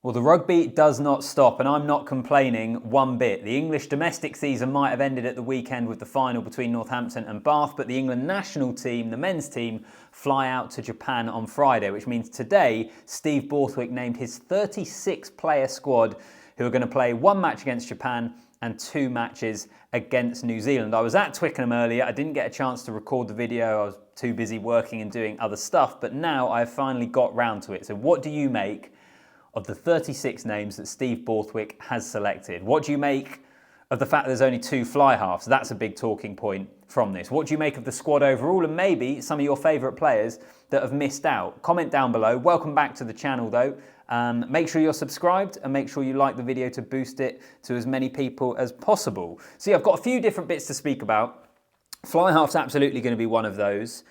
Well, the rugby does not stop, and I'm not complaining one bit. The English domestic season might have ended at the weekend with the final between Northampton and Bath, but the England national team, the men's team, fly out to Japan on Friday, which means today Steve Borthwick named his 36-player squad who are going to play one match against Japan and two matches against New Zealand. I was at Twickenham earlier. I didn't get a chance to record the video. I was too busy working and doing other stuff, but now I've finally got round to it. So what do you make of the 36 names that Steve Borthwick has selected? What do you make of the fact that there's only two fly halves? That's a big talking point from this. What do you make of the squad overall, and maybe some of your favourite players that have missed out? Comment down below. Welcome back to the channel though. Make sure you're subscribed and make sure you like the video to boost it to as many people as possible. So yeah, I've got a few different bits to speak about. Fly half's absolutely going to be one of those.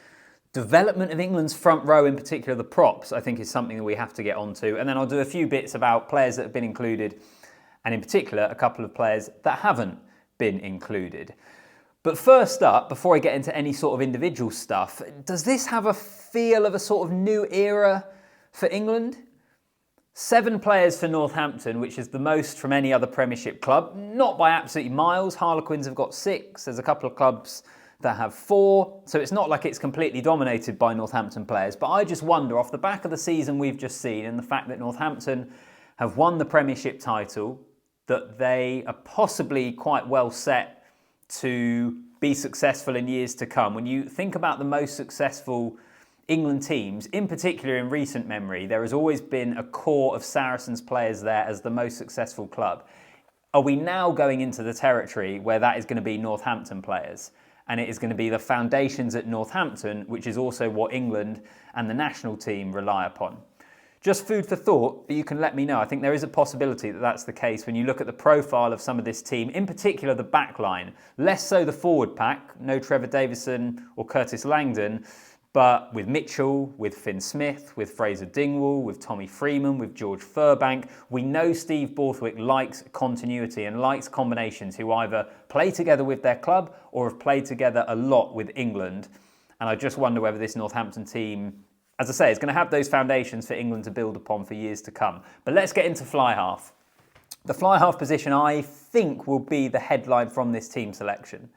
Development of England's front row, in particular the props, I think is something that we have to get onto. And then I'll do a few bits about players that have been included, and in particular a couple of players that haven't been included. But first up, before I get into any sort of individual stuff, does this have a feel of a sort of new era for England? 7 players for Northampton, which is the most from any other Premiership club. Not by absolutely miles. Harlequins have got 6. There's a couple of clubs that have 4, so it's not like it's completely dominated by Northampton players. But I just wonder, off the back of the season we've just seen and the fact that Northampton have won the Premiership title, that they are possibly quite well set to be successful in years to come. When you think about the most successful England teams, in particular in recent memory, there has always been a core of Saracens players there as the most successful club. Are we now going into the territory where that is going to be Northampton players? And it is going to be the foundations at Northampton, which is also what England and the national team rely upon. Just food for thought, but you can let me know. I think there is a possibility that that's the case when you look at the profile of some of this team, in particular the back line. Less so the forward pack, no Trevor Davison or Curtis Langdon, but with Mitchell, with Finn Smith, with Fraser Dingwall, with Tommy Freeman, with George Furbank, we know Steve Borthwick likes continuity and likes combinations who either play together with their club or have played together a lot with England. And I just wonder whether this Northampton team, as I say, is going to have those foundations for England to build upon for years to come. But let's get into fly half. The fly half position, I think, will be the headline from this team selection.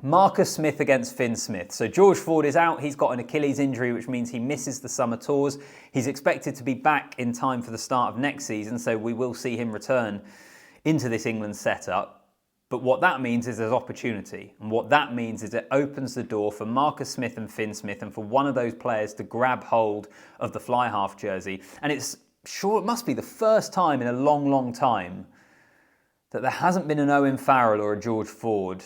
Marcus Smith against Finn Smith. So George Ford is out. He's got an Achilles injury, which means he misses the summer tours. He's expected to be back in time for the start of next season, so we will see him return into this England setup. But what that means is there's opportunity. And what that means is it opens the door for Marcus Smith and Finn Smith and for one of those players to grab hold of the fly half jersey. And it must be the first time in a long, long time that there hasn't been an Owen Farrell or a George Ford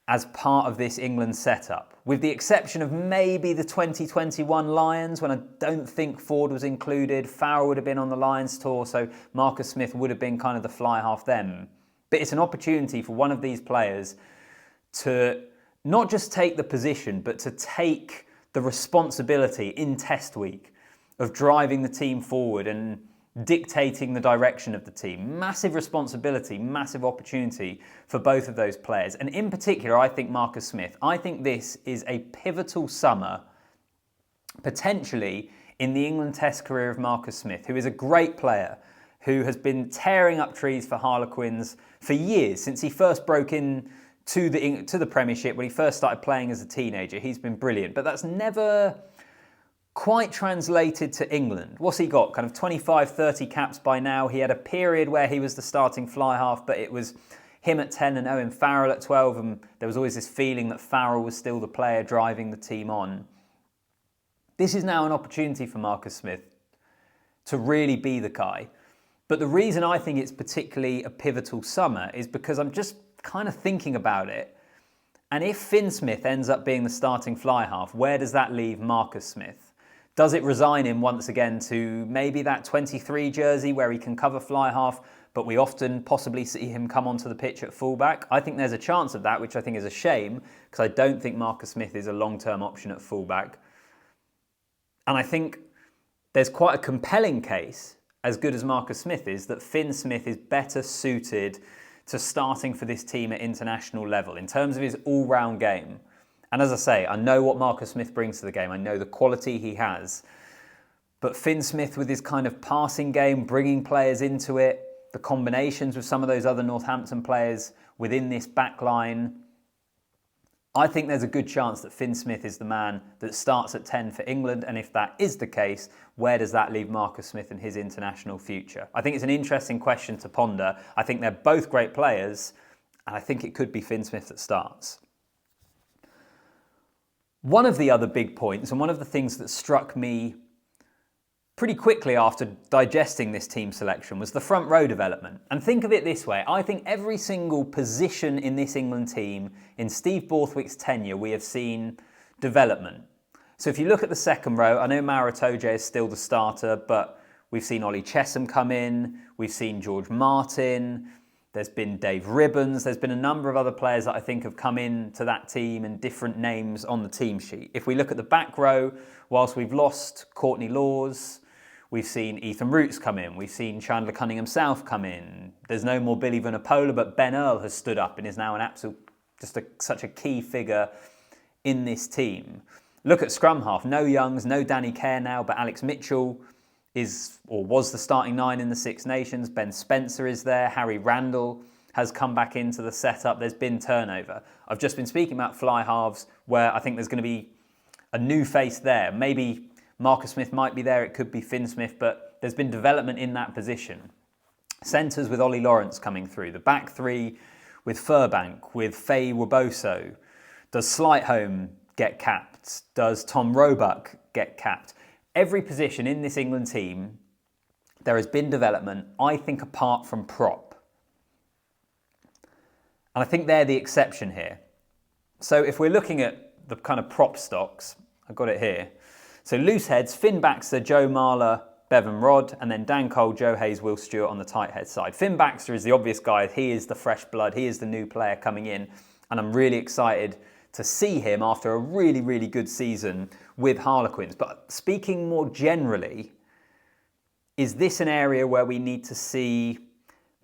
as part of this England setup, with the exception of maybe the 2021 Lions, when I don't think Ford was included. Farrell would have been on the Lions tour, so Marcus Smith would have been kind of the fly half then. But it's an opportunity for one of these players to not just take the position, but to take the responsibility in test week of driving the team forward and dictating the direction of the team. Massive responsibility, massive opportunity for both of those players. And in particular, I think Marcus Smith. I think this is a pivotal summer, potentially, in the England Test career of Marcus Smith, who is a great player, who has been tearing up trees for Harlequins for years, since he first broke in to the Premiership, when he first started playing as a teenager. He's been brilliant, but that's never quite translated to England. What's he got? Kind of 25, 30 caps by now. He had a period where he was the starting fly half, but it was him at 10 and Owen Farrell at 12, and there was always this feeling that Farrell was still the player driving the team on. This is now an opportunity for Marcus Smith to really be the guy. But the reason I think it's particularly a pivotal summer is because I'm just kind of thinking about it. And if Finn Smith ends up being the starting fly half, where does that leave Marcus Smith? Does it resign him once again to maybe that 23 jersey where he can cover fly half, but we often possibly see him come onto the pitch at fullback? I think there's a chance of that, which I think is a shame, because I don't think Marcus Smith is a long-term option at fullback. And I think there's quite a compelling case, as good as Marcus Smith is, that Finn Smith is better suited to starting for this team at international level in terms of his all-round game. And as I say, I know what Marcus Smith brings to the game. I know the quality he has. But Finn Smith with his kind of passing game, bringing players into it, the combinations with some of those other Northampton players within this back line, I think there's a good chance that Finn Smith is the man that starts at 10 for England. And if that is the case, where does that leave Marcus Smith and his international future? I think it's an interesting question to ponder. I think they're both great players, and I think it could be Finn Smith that starts. One of the other big points, and one of the things that struck me pretty quickly after digesting this team selection, was the front row development. And think of it this way. I think every single position in this England team, in Steve Borthwick's tenure, we have seen development. So if you look at the second row, I know Maro Itoje is still the starter, but we've seen Ollie Chesham come in, we've seen George Martin, there's been Dave Ribbons, there's been a number of other players that I think have come into that team and different names on the team sheet. If we look at the back row, whilst we've lost Courtney Laws, we've seen Ethan Roots come in. We've seen Chandler Cunningham-South come in. There's no more Billy Vunipola, but Ben Earl has stood up and is now an absolute, such a key figure in this team. Look at scrum half. No Youngs, no Danny Kerr now, but Alex Mitchell is, or was, the starting 9 in the Six Nations. Ben Spencer is there. Harry Randall has come back into the setup. There's been turnover. I've just been speaking about fly halves, where I think there's going to be a new face there. Maybe Marcus Smith might be there, it could be Finn Smith, but there's been development in that position. Centres with Ollie Lawrence coming through. The back three with Furbank, with Feyi-Waboso. Does Sleightholme get capped? Does Tom Roebuck get capped? Every position in this England team, there has been development, I think, apart from prop. And I think they're the exception here. So if we're looking at the kind of prop stocks, I've got it here. So loose heads, Finn Baxter, Joe Marler, Bevan Rodd, and then Dan Cole, Joe Hayes, Will Stuart on the tight head side. Finn Baxter is the obvious guy. He is the fresh blood. He is the new player coming in. And I'm really excited to see him after a really, really good season with Harlequins. But speaking more generally, is this an area where we need to see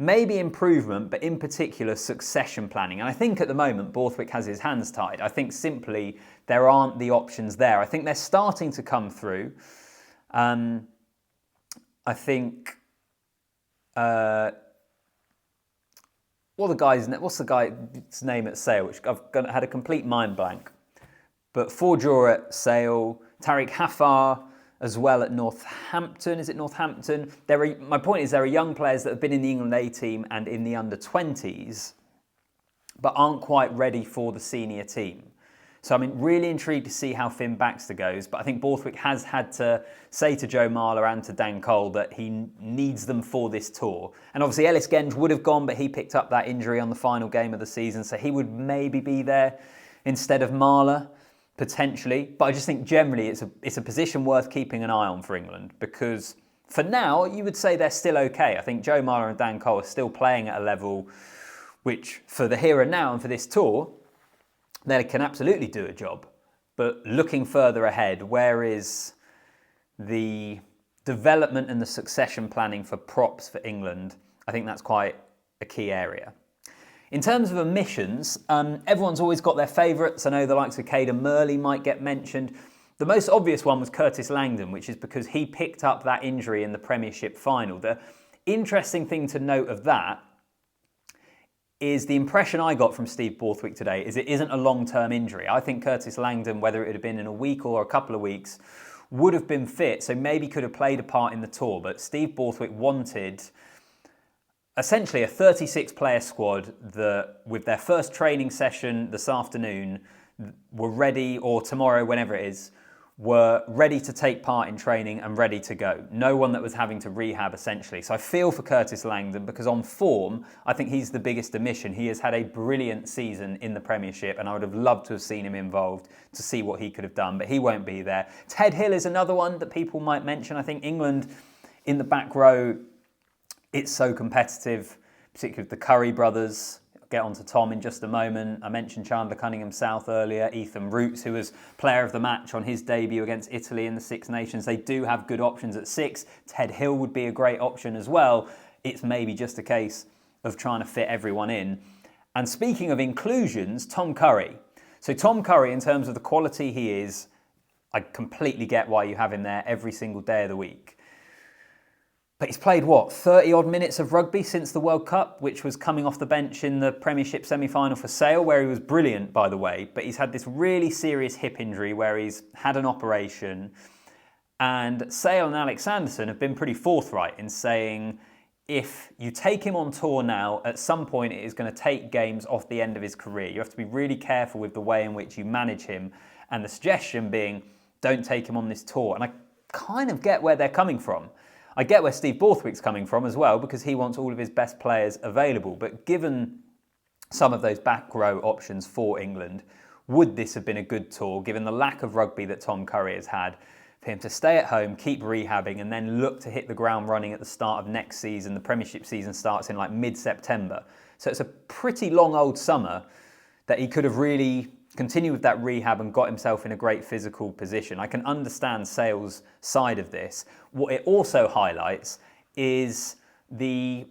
maybe improvement, but in particular succession planning? And I think at the moment Borthwick has his hands tied. I think simply there aren't the options there. I think they're starting to come through. I think what's the guy's name at Sale, which I've had a complete mind blank. But Forjaw at Sale, Tariq Hafar as well at Northampton. Is it Northampton? My point is there are young players that have been in the England A team and in the under-20s, but aren't quite ready for the senior team. So I'm really intrigued to see how Finn Baxter goes, but I think Borthwick has had to say to Joe Marler and to Dan Cole that he needs them for this tour. And obviously Ellis Genge would have gone, but he picked up that injury on the final game of the season, so he would maybe be there instead of Marler, potentially. But I just think generally it's a position worth keeping an eye on for England, because for now you would say they're still okay. I think Joe Marler and Dan Cole are still playing at a level which, for the here and now and for this tour, they can absolutely do a job. But looking further ahead, where is the development and the succession planning for props for England? I think that's quite a key area. In terms of omissions, everyone's always got their favourites. I know the likes of Caden Murley might get mentioned. The most obvious one was Curtis Langdon, which is because he picked up that injury in the Premiership final. The interesting thing to note of that is the impression I got from Steve Borthwick today is it isn't a long-term injury. I think Curtis Langdon, whether it had been in a week or a couple of weeks, would have been fit, so maybe could have played a part in the tour. But Steve Borthwick wanted essentially a 36-player squad that, with their first training session this afternoon, were ready, or tomorrow, whenever it is, were ready to take part in training and ready to go. No one that was having to rehab, essentially. So I feel for Curtis Langdon, because on form, I think he's the biggest omission. He has had a brilliant season in the Premiership, and I would have loved to have seen him involved to see what he could have done, but he won't be there. Ted Hill is another one that people might mention. I think England in the back row, it's so competitive, particularly with the Curry brothers. Get on to Tom in just a moment. I mentioned Chandler Cunningham-South earlier, Ethan Roots, who was player of the match on his debut against Italy in the Six Nations. They do have good options at 6. Ted Hill would be a great option as well. It's maybe just a case of trying to fit everyone in. And speaking of inclusions, Tom Curry. So Tom Curry, in terms of the quality he is, I completely get why you have him there every single day of the week. But he's played, what, 30-odd minutes of rugby since the World Cup, which was coming off the bench in the Premiership semi-final for Sale, where he was brilliant, by the way. But he's had this really serious hip injury where he's had an operation. And Sale and Alex Sanderson have been pretty forthright in saying, if you take him on tour now, at some point it is going to take games off the end of his career. You have to be really careful with the way in which you manage him. And the suggestion being, don't take him on this tour. And I kind of get where they're coming from. I get where Steve Borthwick's coming from as well, because he wants all of his best players available. But given some of those back row options for England, would this have been a good tour, given the lack of rugby that Tom Curry has had, for him to stay at home, keep rehabbing, and then look to hit the ground running at the start of next season? The Premiership season starts in like mid-September. So it's a pretty long old summer that he could have really continued with that rehab and got himself in a great physical position. I can understand Sale's side of this. What it also highlights is the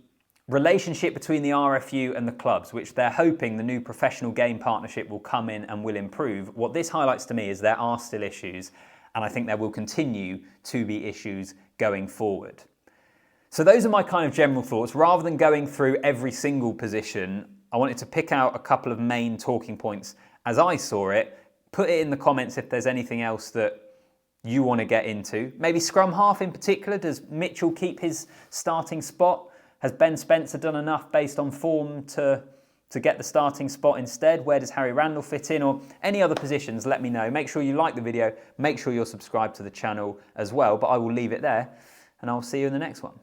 relationship between the RFU and the clubs, which they're hoping the new professional game partnership will come in and will improve. What this highlights to me is there are still issues, and I think there will continue to be issues going forward. So those are my kind of general thoughts. Rather than going through every single position, I wanted to pick out a couple of main talking points as I saw it. Put it in the comments if there's anything else that you want to get into. Maybe scrum half in particular. Does Mitchell keep his starting spot? Has Ben Spencer done enough based on form to get the starting spot instead? Where does Harry Randall fit in? Or any other positions, let me know. Make sure you like the video. Make sure you're subscribed to the channel as well. But I will leave it there, and I'll see you in the next one.